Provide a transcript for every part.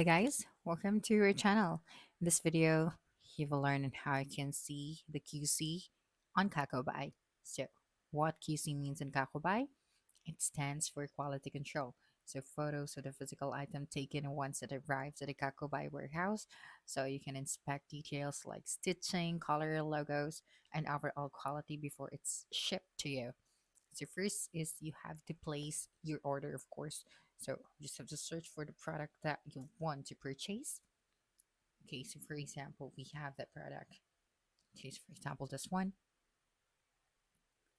Hey guys, welcome to our channel. In this video, you will learn on how you can see the QC on Kakobuy. So, what QC means in Kakobuy? It stands for quality control. So, photos of the physical item taken once it arrives at the Kakobuy warehouse, so you can inspect details like stitching, color, logos, and overall quality before it's shipped to you. So first is you have to place your order, of course. So you just have to search for the product that you want to purchase. Okay, so for example, we have that product. Okay, so for example, this one.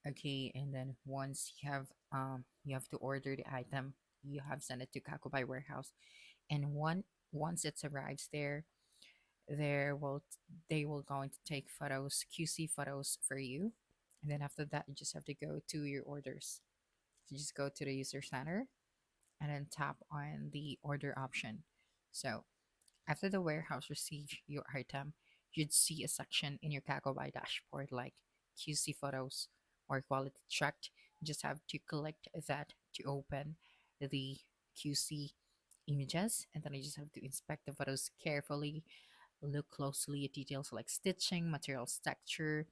Okay, and then once you have to order the item, you have sent it to Kakobuy warehouse, and once it arrives there, there will they will going to take photos, QC photos for you, and then after that, you just have to go to your orders. So just go to the user center and then tap on the order option. So after the warehouse receives your item, you'd see a section in your Kakobuy dashboard like QC photos or quality checked. You just have to click that to open the QC images, and then you just have to inspect the photos carefully, look closely at details like stitching, material texture,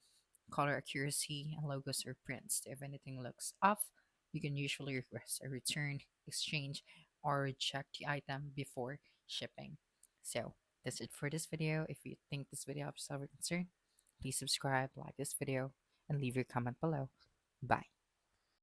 color accuracy, and logos or prints. If anything looks off, you can usually request a return, exchange, or reject the item before shipping. So that's it for this video. If you think this video helps solve your concern, please subscribe, like this video, and leave your comment below. Bye.